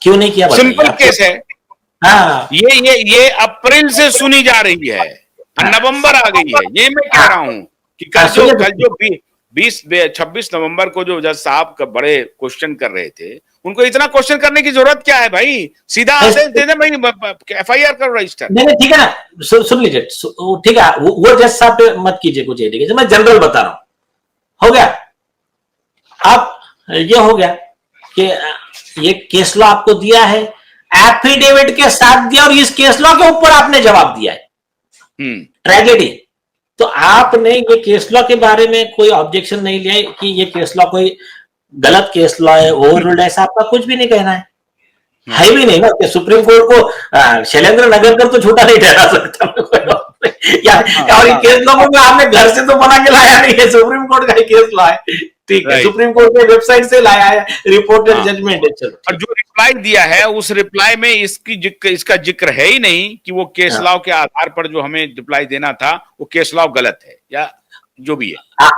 क्यों नहीं किया? सिंपल केस है। हाँ, ये अप्रैल से सुनी जा रही है, नवंबर आ गई है। ये मैं कह रहा हूं कि कल जो 26 नवंबर को जो जज साहब का बड़े क्वेश्चन कर रहे थे, उनको इतना क्वेश्चन करने की जरूरत क्या है भाई? सीधा आदेश दे दे भाई, FIR करो रजिस्टर। नहीं ठीक है ना, सुन लीजिए, ठीक है, वो जज साहब पे मत कीजिए कुछ, ये देखिए मैं जनरल बता रहा हूं। हो गया, अब ये हो गया कि ये केस लॉ आपको दिया है, एफिडेविट के साथ दिया, और इस केस लॉ के ऊपर आपने जवाब दिया है। ट्रेजेडी। तो आपने ये केस लॉ के बारे में कोई ऑब्जेक्शन नहीं लिया कि ये केस लॉ कोई गलत केस लॉ है, ओवररूल्ड है, ऐसा आपका कुछ भी नहीं कहना है भी नहीं ना कि सुप्रीम कोर्ट को शैलेंद्र नगरकर तो झूठा नहीं ठहरा सकता या और केस लॉ में आपने घर से तो बना के लाया नहीं है, सुप्रीम कोर्ट का ही केस लॉ है, ठीक है, सुप्रीम कोर्ट के वेबसाइट से लाया है, रिपोर्टेड जजमेंट है। चलो, और जो रिप्लाई दिया है उस रिप्लाई में इसका जिक्र है ही नहीं कि वो केस लॉ के आधार पर जो हमें रिप्लाई देना था वो केस लॉ गलत है या जो भी है।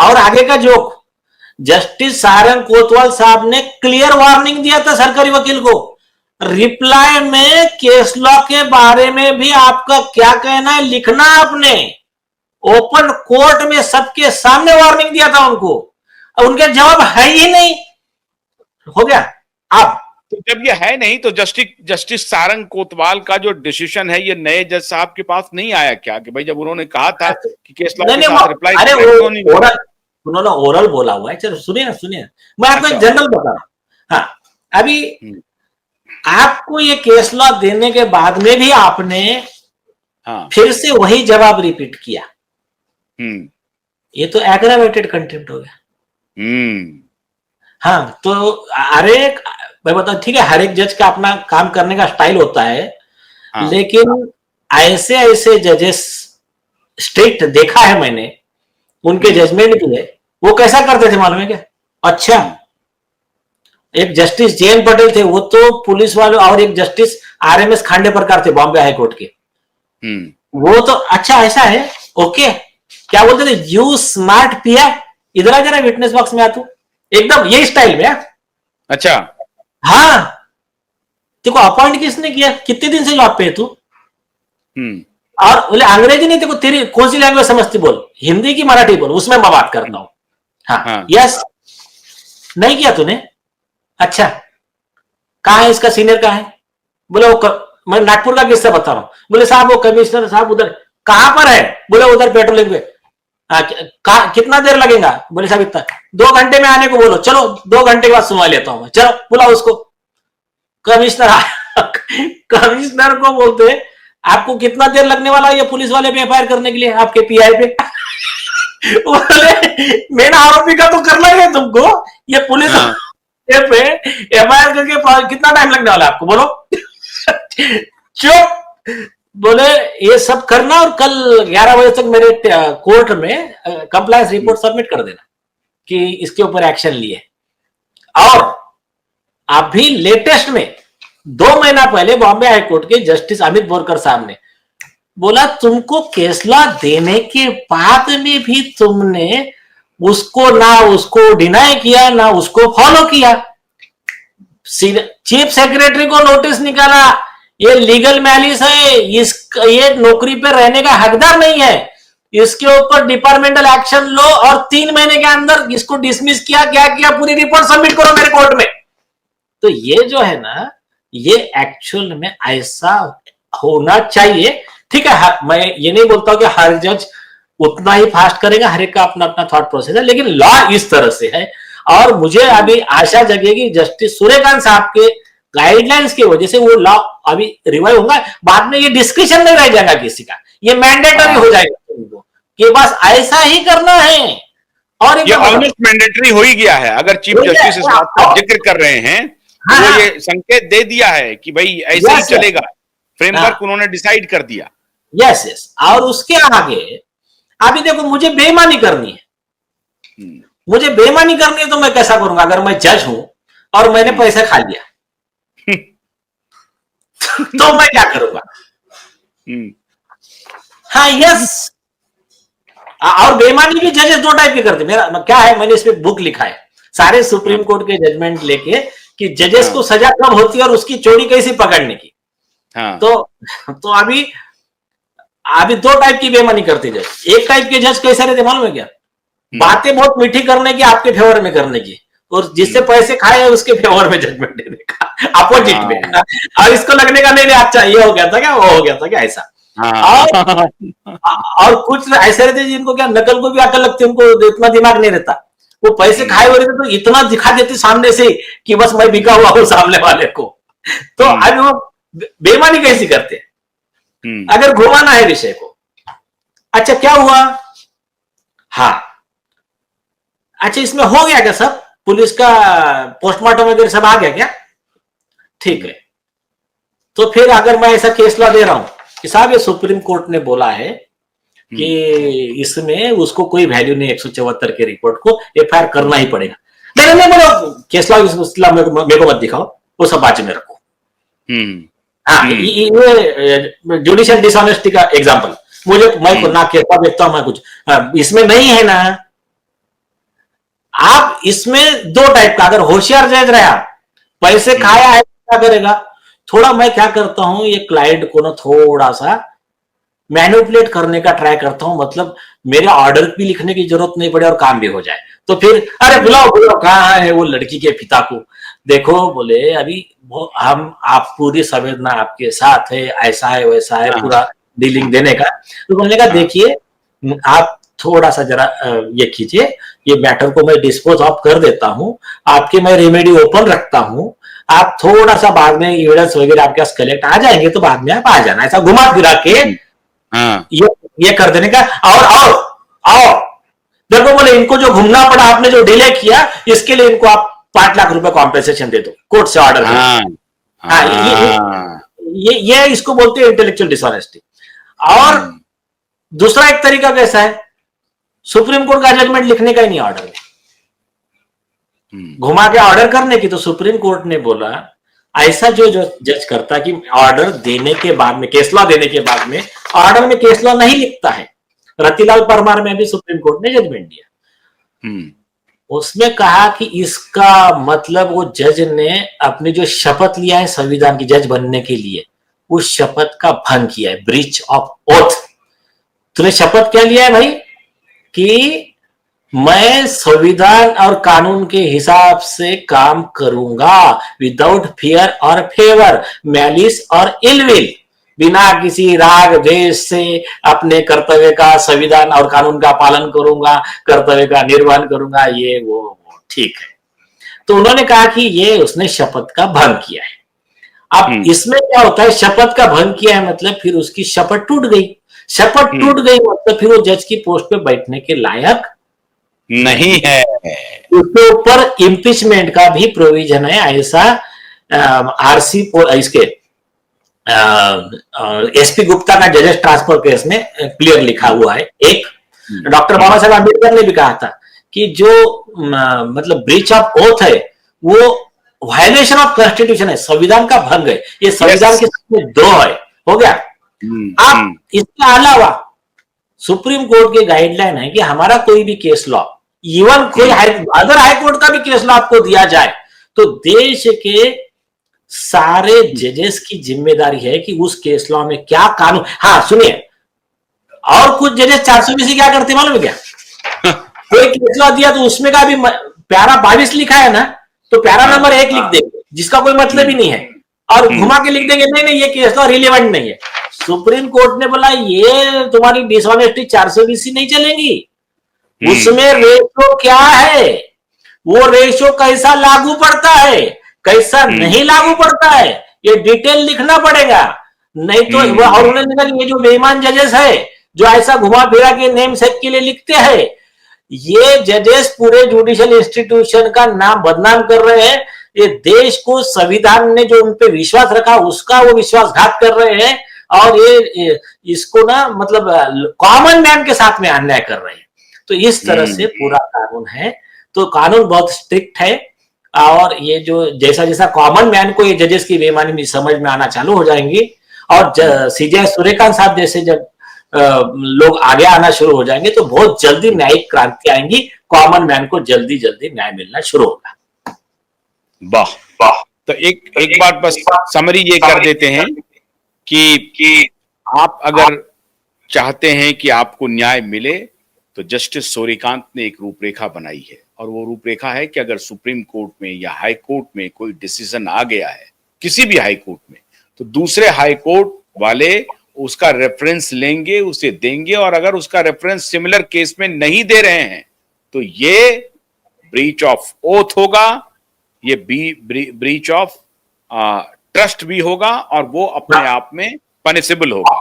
और आगे का जोक, जस्टिस सारंग कोतवाल साहब ने क्लियर वार्निंग दिया था सरकारी वकील को, रिप्लाई में केस लॉ के बारे में भी आपका क्या कहना है लिखना आपने। ओपन कोर्ट में सबके सामने वार्निंग दिया था उनको, उनके जवाब है ही नहीं। हो गया। अब तो जब ये है नहीं तो जस्टिस सारंग कोतवाल का जो डिसीजन है ये नए जज साहब के पास नहीं आया क्या? कि भाई जब उन्होंने कहा था कि केस लॉ के साथ रिप्लाई, अरे उन्होंने ओरल बोला हुआ है। चलो सुनिए मैं आपको एक जनरल बता रहा हूं। हाँ, अभी आपको ये केस लॉ देने के बाद में भी आपने फिर से वही जवाब रिपीट किया, ये तो एग्रावेटेड कंटेम्प्ट हो गया। हाँ, तो अरे मैं बताऊं, ठीक है, हर एक जज का अपना काम करने का स्टाइल होता है, लेकिन ऐसे ऐसे जजेस स्ट्रिक्ट देखा है मैंने, उनके जजमेंट भी है, वो कैसा करते थे मालूम है क्या? अच्छा, एक जस्टिस JN पटेल थे, वो तो पुलिस वाले, और एक जस्टिस RMS खांडेपरकर थे बॉम्बे हाई कोर्ट के, वो तो अच्छा ऐसा है, ओके, क्या बोलते थे, यू स्मार्ट पिया, इधर आ जरा विटनेस बॉक्स में आ तू, एकदम ये स्टाइल में। अच्छा, हाँ, देखो अपॉइंट किसने किया, कितने दिन से जॉब पे है तू? और बोले अंग्रेजी नहीं, देखो तेरी कौन सी लैंग्वेज समझती, बोल हिंदी की मराठी बोल, उसमें मैं बात करता हूं। हाँ, यस, नहीं किया तूने? अच्छा, कहाँ है इसका सीनियर, कहाँ है? बोले वो मैं नागपुर का किस्सा बता रहा हूं। बोले साहब वो कमिश्नर साहब उधर, कहां पर है? बोले उधर पेट्रोलिंग पे। कितना देर लगेगा? बोले साहब इतना, 2 घंटे में आने को बोलो। चलो 2 घंटे के बाद सुनवा लेता हूं मैं, चलो बुलाओ उसको। कमिश्नर को बोलते आपको कितना देर लगने वाला है ये पुलिस वाले पे FIR करने के लिए, आपके PI पे? बोले मेन आरोपी का तो करना ही है तुमको, ये पुलिस पे FIR करके कितना टाइम लगने वाला है आपको, बोलो। चुप। बोले ये सब करना और कल 11 बजे तक मेरे कोर्ट में कंप्लायंस रिपोर्ट सबमिट कर देना कि इसके ऊपर एक्शन लिए। और अभी लेटेस्ट में 2 महीना पहले बॉम्बे हाई कोर्ट के जस्टिस अमित बोरकर साहब ने बोला तुमको केस लॉ देने के बाद में भी तुमने उसको डिनाई किया, ना उसको फॉलो किया। चीफ सेक्रेटरी को नोटिस निकाला, ये लीगल मैलिस है, ये नौकरी पे रहने का हकदार नहीं है, इसके ऊपर डिपार्टमेंटल एक्शन लो, और 3 महीने के अंदर इसको डिसमिस किया। क्या किया? पूरी रिपोर्ट सबमिट करो मेरे कोर्ट में। तो ये जो है ना, ये एक्चुअल में ऐसा होना चाहिए। ठीक है, मैं ये नहीं बोलता हूं कि हर जज उतना ही फास्ट करेगा, हर एक का अपना अपना थॉट प्रोसेस है, लेकिन लॉ इस तरह से है। और मुझे अभी आशा जगेगी जस्टिस सूर्यकांत साहब के गाइडलाइंस की वजह से वो लॉ अभी रिवाइव होगा, बाद में ये डिस्कशन नहीं रह जाएगा किसी का, ये मैंडेटरी हो जाएगा कि बस ऐसा ही करना है। और ये ऑलमोस्ट मैंडेटरी हो ही गया है। अगर चीफ जस्टिस इस बात का जिक्र कर रहे हैं तो वो ये संकेत दे दिया है कि भाई ऐसे ही चलेगा, फ्रेमवर्क उन्होंने डिसाइड कर दिया। Yes yes. और उसके आगे अभी देखो, मुझे बेईमानी करनी है, मुझे बेईमानी करनी है तो मैं कैसा करूंगा? अगर मैं जज हूं और मैंने पैसा खा लिया तो मैं क्या करूंगा? हाँ, यस। और बेईमानी भी जजेस 2 टाइप के करते। मेरा क्या है, मैंने इस पे बुक लिखा है, सारे सुप्रीम कोर्ट के जजमेंट लेके कि जजेस को सजा कब होती है और उसकी चोरी कैसे पकड़ने की। हाँ, तो अभी दो टाइप की बेईमानी करते जज। एक टाइप के जज कैसे रहते मालूम है क्या? बातें बहुत मीठी करने की, आपके फेवर में करने की, और जिससे पैसे खाए उसके फेवर में जजमेंट देने का, अपोजिट में। और इसको लगने का नहीं नहीं अच्छा ये हो गया था क्या, वो हो गया था क्या, ऐसा। हाँ, और कुछ ऐसे रहते जिनको क्या नकल को भी अकल लगती है, उनको इतना दिमाग नहीं रहता। वो पैसे खाए हुए रहते तो इतना दिखा देते सामने से कि बस मैं बिका हुआ हूं सामने वाले को। तो अभी वो बेईमानी कैसी करते हैं? अगर घुमाना है विषय को, अच्छा क्या हुआ, हाँ अच्छा इसमें हो गया क्या सब, पुलिस का पोस्टमार्टम वगैरह सब आ गया क्या, ठीक है। तो फिर अगर मैं ऐसा केस ला दे रहा हूं कि साहब ये सुप्रीम कोर्ट ने बोला है कि इसमें उसको कोई वैल्यू नहीं, 174 के रिपोर्ट को FIR करना ही पड़ेगा। नहीं नहीं बोलो केस ला मेरे को मत दिखाओ, वो सब बात में रखो। हाँ ये जुडिशियल डिसऑनेस्टी का एग्जांपल, मैं ना केस देखता हूं मैं कुछ, इसमें नहीं है ना। आप इसमें दो टाइप का, अगर होशियार जज रहा, पैसे खाया है क्या करेगा, थोड़ा मैं क्या करता हूं ये क्लाइंट को ना थोड़ा सा मैनिपुलेट करने का ट्राई करता हूं, मतलब मेरे ऑर्डर भी लिखने की जरूरत नहीं पड़े और काम भी हो जाए। तो फिर अरे बुलाओ कहाँ है वो लड़की के पिता को, देखो बोले अभी वो आप पूरी संवेदना आपके साथ है, ऐसा है वैसा है, पूरा डीलिंग देने का। तो बोलने का देखिए आप थोड़ा सा जरा ये कीजिए, ये मैटर को मैं डिस्पोज ऑफ कर देता हूं, आपके मैं रेमेडी ओपन रखता हूं, आप थोड़ा सा बाद में एविडेंस वगैरह आपके पास कलेक्ट आ जाएंगे तो बाद में आप आ जाना, ऐसा घुमा फिरा के ये कर देने का। और देखो बोले इनको जो घूमना पड़ा, आपने जो डिले किया, इसके लिए इनको आप 5 लाख रुपए कॉम्पेंसेशन दे दो, कोर्ट से ऑर्डर। ये इसको बोलते हैं इंटेलेक्चुअल डिसऑनेस्टी। और दूसरा एक तरीका कैसा है, सुप्रीम कोर्ट का जजमेंट लिखने का ही नहीं ऑर्डर में, घुमा के ऑर्डर करने की। तो सुप्रीम कोर्ट ने बोला ऐसा जो जज करता कि ऑर्डर देने के बाद में, केस लॉ देने के बाद में ऑर्डर में केस लॉ नहीं लिखता है। रतिलाल परमार में भी सुप्रीम कोर्ट ने जजमेंट दिया, उसमें कहा कि इसका मतलब वो जज ने अपनी जो शपथ लिया है संविधान की जज बनने के लिए, उस शपथ का भंग किया है, ब्रीच ऑफ ओथ। तूने शपथ क्या लिया है भाई कि मैं संविधान और कानून के हिसाब से काम करूंगा, विदाउट फियर और फेवर, मैलिस और इलविल, बिना किसी राग द्वेष से अपने कर्तव्य का, संविधान और कानून का पालन करूंगा, कर्तव्य का निर्वहन करूंगा, ये वो ठीक है। तो उन्होंने कहा कि ये उसने शपथ का भंग किया है। अब इसमें क्या होता है, शपथ का भंग किया है मतलब फिर उसकी शपथ टूट गई, शपथ टूट गई मतलब फिर वो जज की पोस्ट पे बैठने के लायक नहीं है। उसके ऊपर इम्पीचमेंट का भी प्रोविजन है, ऐसा आरसी इसके एसपी गुप्ता का जजेस ट्रांसफर केस में क्लियर लिखा हुआ है। एक डॉक्टर बाबा साहब अम्बेडकर ने भी कहा था कि जो मतलब ब्रीच ऑफ ओथ है वो वायलेशन ऑफ कॉन्स्टिट्यूशन है, संविधान का भंग है। ये संविधान के सामने दो है, हो गया। अब इसके अलावा सुप्रीम कोर्ट के गाइडलाइन है कि हमारा कोई भी केस लॉ, इवन कोई अदर हाईकोर्ट का भी केस लॉ आपको दिया जाए तो देश के सारे जजेस की जिम्मेदारी है कि उस केस लॉ में क्या कानून। हाँ सुनिए, और कुछ जजेस 420 क्या करते मालूम है क्या? कोई केस लॉ दिया तो उसमें का भी प्यारा 22 लिखा है ना, तो प्यारा नंबर 1 लिख देंगे जिसका कोई मतलब ही नहीं है, और घुमा के लिख देंगे नहीं नहीं ये केस लॉ रिलेवेंट नहीं है। सुप्रीम कोर्ट ने बोला ये तुम्हारी डिसऑनेस्टी 420 नहीं चलेगी, उसमें रेशो क्या है, वो रेशो कैसा लागू पड़ता है, कैसा नहीं लागू पड़ता है, ये डिटेल लिखना पड़ेगा। नहीं तो और उन्होंने कहा ये जो बेईमान जजेस है जो ऐसा घुमा फिरा के नेम सेक के लिए लिखते हैं, ये जजेस पूरे जुडिशियल इंस्टीट्यूशन का नाम बदनाम कर रहे हैं। ये देश को संविधान ने जो उन पे विश्वास रखा उसका वो विश्वासघात कर रहे हैं, और ये इसको ना मतलब कॉमन मैन के साथ में अन्याय कर रहे हैं। तो इस तरह से पूरा कानून है, तो कानून बहुत स्ट्रिक्ट है। और ये जो जैसा जैसा कॉमन मैन को ये जजेस की बेईमानी समझ में आना चालू हो जाएंगी, और सीजे सूर्यकांत साहब जैसे जब लोग आगे आना शुरू हो जाएंगे तो बहुत जल्दी न्यायिक क्रांति आएंगी, कॉमन मैन को जल्दी जल्दी न्याय मिलना शुरू होगा। वाह। तो एक बात बस समरी ये कर देते हैं कि आप अगर चाहते हैं कि आपको न्याय मिले तो जस्टिस सूर्यकांत ने एक रूपरेखा बनाई है, और वो रूपरेखा है कि अगर सुप्रीम कोर्ट में या हाई कोर्ट में कोई डिसीजन आ गया है, किसी भी हाई कोर्ट में, तो दूसरे हाई कोर्ट वाले उसका रेफरेंस लेंगे, उसे देंगे, और अगर उसका रेफरेंस सिमिलर केस में नहीं दे रहे हैं तो ये ब्रीच ऑफ ओथ होगा, ये ब्रीच ऑफ ट्रस्ट भी होगा, और वो अपने आप में पनिशेबल होगा,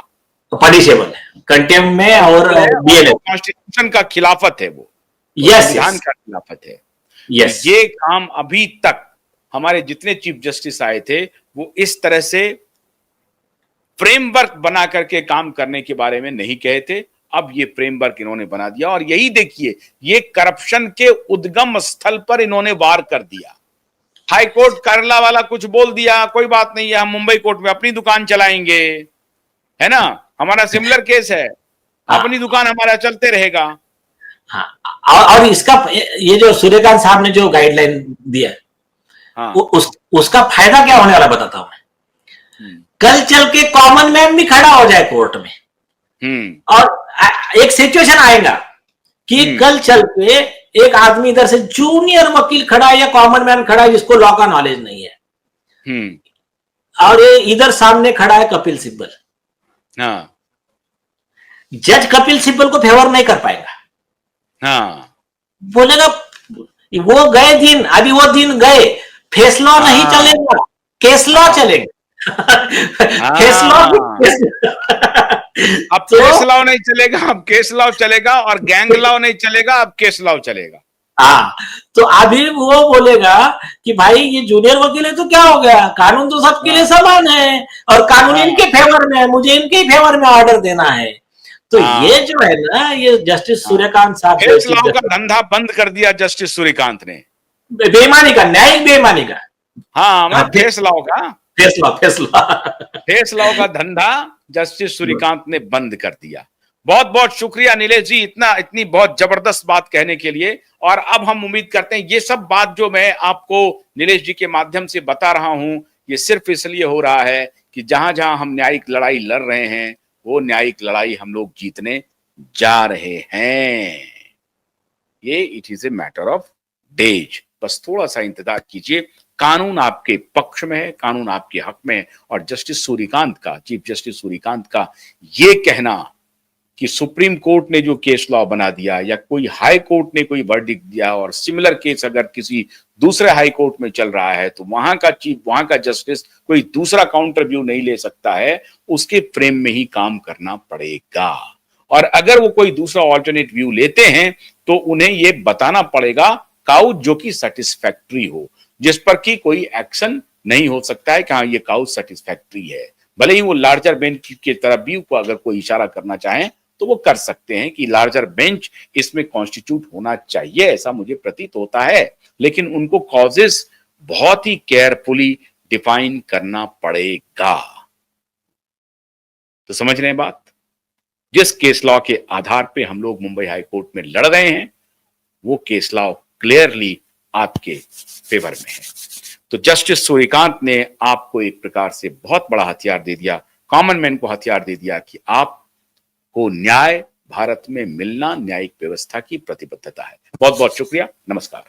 पनिशेबल है कंटेम्प्ट में, और बीएलए कॉन्स्टिट्यूशन का खिलाफत है, वो संविधान का खिलाफत है। यस, ये काम अभी तक हमारे जितने चीफ जस्टिस आए थे वो इस तरह से फ्रेमवर्क बना करके काम करने के बारे में नहीं कहे थे। अब ये फ्रेमवर्क इन्होंने बना दिया, और यही देखिए, ये करप्शन के उद्गम स्थल पर इन्होंने वार कर दिया। हाई कोर्ट केरला वाला कुछ बोल दिया, कोई बात नहीं है, हम मुंबई कोर्ट में अपनी दुकान चलाएंगे, है ना, हमारा सिमिलर केस है, अपनी दुकान हमारा चलते रहेगा। हाँ, और इसका ये जो सूर्यकांत साहब ने जो गाइडलाइन दिया, हाँ, उसका फायदा क्या होने वाला बताता हूं मैं। कल चल के कॉमन मैन भी खड़ा हो जाए कोर्ट में, और एक सिचुएशन आएगा कि कल चल के एक आदमी इधर से जूनियर वकील खड़ा है या कॉमन मैन खड़ा है जिसको लॉ का नॉलेज नहीं है, और ये इधर सामने खड़ा है कपिल सिब्बल। हाँ, जज कपिल सिब्बल को फेवर नहीं कर पाएगा। हाँ, बोलेगा वो गए दिन, अभी वो दिन गए, फेस लॉ नहीं चलेगा, केस लॉ चलेगा। केस लॉ अब केस लॉ नहीं चलेगा, अब केस लॉ चलेगा, और गैंग लॉ नहीं चलेगा, अब केस लॉ चलेगा। हाँ, तो अभी वो बोलेगा कि भाई ये जूनियर वकील है तो क्या हो गया, कानून तो सबके लिए समान है, और कानून इनके फेवर में है, मुझे इनके फेवर में ऑर्डर देना है। तो ये जो है ना, ये जस्टिस सूर्यकांत साहब केस लॉ का धंधा बंद कर दिया जस्टिस सूर्यकांत ने, बेईमानी का, न्यायिक बेईमानी का। हाँ, केस लॉ का, फेस लॉ का धंधा जस्टिस सूर्यकांत ने बंद कर दिया। बहुत बहुत शुक्रिया नीलेश जी, इतनी बहुत जबरदस्त बात कहने के लिए। और अब हम उम्मीद करते हैं ये सब बात जो मैं आपको नीलेश जी के माध्यम से बता रहा हूं, ये सिर्फ इसलिए हो रहा है कि जहां जहां हम न्यायिक लड़ाई लड़ रहे हैं वो न्यायिक लड़ाई हम लोग जीतने जा रहे हैं। ये it is a matter of days, बस थोड़ा सा इंतजार कीजिए। कानून आपके पक्ष में है, कानून आपके हक में है। और जस्टिस सूर्यकांत का, चीफ जस्टिस सूर्यकांत का ये कहना कि सुप्रीम कोर्ट ने जो केस लॉ बना दिया या कोई हाई कोर्ट ने कोई वर्डिक्ट दिया और सिमिलर केस अगर किसी दूसरे हाई कोर्ट में चल रहा है तो वहां का जस्टिस कोई दूसरा काउंटर व्यू नहीं ले सकता है, उसके फ्रेम में ही काम करना पड़ेगा। और अगर वो कोई दूसरा ऑल्टरनेट व्यू लेते हैं तो उन्हें ये बताना पड़ेगा काउज जो कि सेटिस्फैक्ट्री हो, जिस पर कि कोई एक्शन नहीं हो सकता है कि हाँ ये काउज सेटिस्फैक्ट्री है। भले ही वो लार्जर बेंच की तरफ भी को अगर कोई इशारा करना चाहे तो वो कर सकते हैं कि लार्जर बेंच इसमें कॉन्स्टिट्यूट होना चाहिए, ऐसा मुझे प्रतीत होता है। लेकिन उनको कॉजेस बहुत ही केयरफुली डिफाइन करना पड़ेगा। तो समझ रहे हैं बात? जिस केस लॉ के आधार पे हम लोग मुंबई हाई कोर्ट में लड़ रहे हैं वो केस लॉ क्लियरली आपके फेवर में है। तो जस्टिस सूर्यकांत ने आपको एक प्रकार से बहुत बड़ा हथियार दे दिया, कॉमन मैन को हथियार दे दिया कि आपको न्याय भारत में मिलना न्यायिक व्यवस्था की प्रतिबद्धता है। बहुत बहुत शुक्रिया, नमस्कार।